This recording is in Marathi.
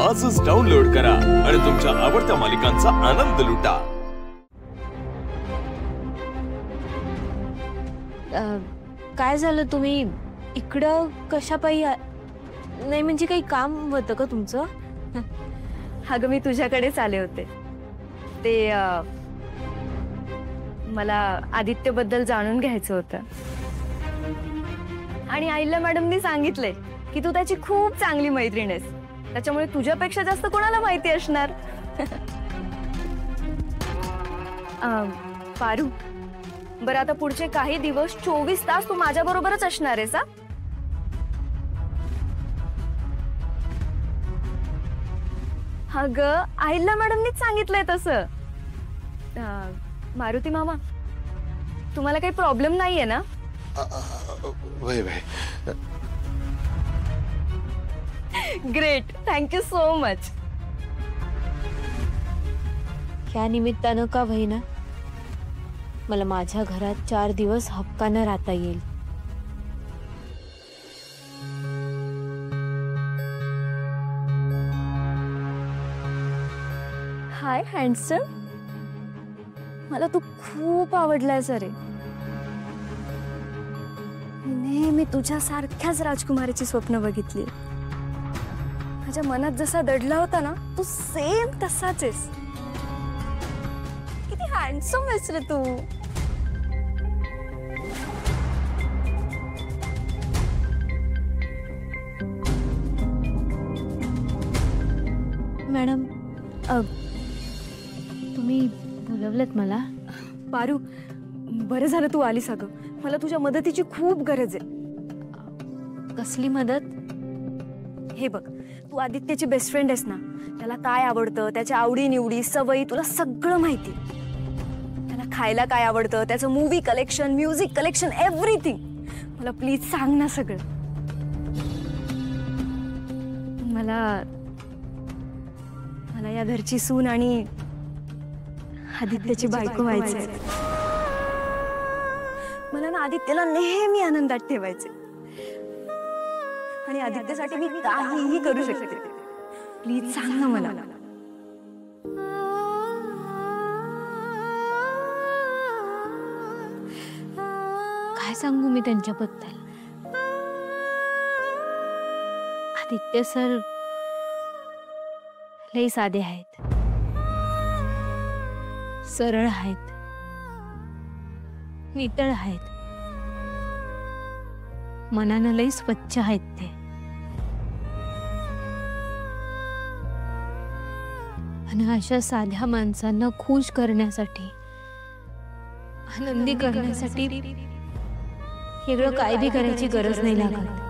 आजच डाउनलोड करा आणि तुमच्या आवडत्या मालिकांचा आनंद लुटा। काय झालं, तुम्ही इकडं कशापायी? नाही म्हणजे काही काम होतं का तुमचं? अगं मी तुझ्याकडेच आले होते। ते मला आदित्य बद्दल जाणून घ्यायचं होतं आणि आईला मॅडमनी सांगितले की तू त्याची खूप चांगली मैत्रीण आहेस, त्याच्यामुळे तुझ्यापेक्षा जास्त कोणाला माहिती असणार। पारू, बरं आता पुढचे काही दिवस 24 तास तू माझ्या बरोबरच असणार आहेस? अगं आईला मॅडमनीच सांगितलंय तसं। मारुती मामा, तुम्हाला काही प्रॉब्लेम नाहीये ना? वय वय ग्रेट, थँक्यू सो मच। या निमित्तानं का होईना मला माझ्या घरात 4 दिवस हक्कानं राहता येईल। हाय हँडसम, मला तू खूप आवडलायस रे। नेहमी तुझ्यासारख्याच राजकुमारीची स्वप्न बघितली। माझ्या मनात जसा दडला होता ना, तू सेम तसाच आहेस। किती हँडसम आहेस रे तू। मॅडम, तुम्ही बोलवलत मला? पारू, बरं झालं तू आलीस अगं, मला तुझ्या मदतीची खूप गरज आहे। कसली मदत? हे बघ, तू आदित्यची बेस्ट फ्रेंड आहेस ना, त्याला काय आवडतं, त्याच्या आवडी निवडी सवयी तुला सगळं माहिती। त्याला खायला काय आवडतं, त्याचं movie collection, music collection, everything मला प्लीज सांग ना सगळं। मला मला या घरची सून आणि आदित्यची बायको व्हायचंय। मला ना आदित्यला नेहमी आनंदात ठेवायचे आणि आदित्यसाठी मी काहीही करू शकते। प्लीज सांग ना मला। काय सांगू मी त्यांच्याबद्दल? आदित्य सर लई साधे आहेत, सरळ आहेत, नितळ आहेत, मनानं लई स्वच्छ आहेत ते। आणि अशा साध्या माणसांना खुश करण्यासाठी, आनंदी करण्यासाठी वेगळं काय बी करायची गरज नाही लागत।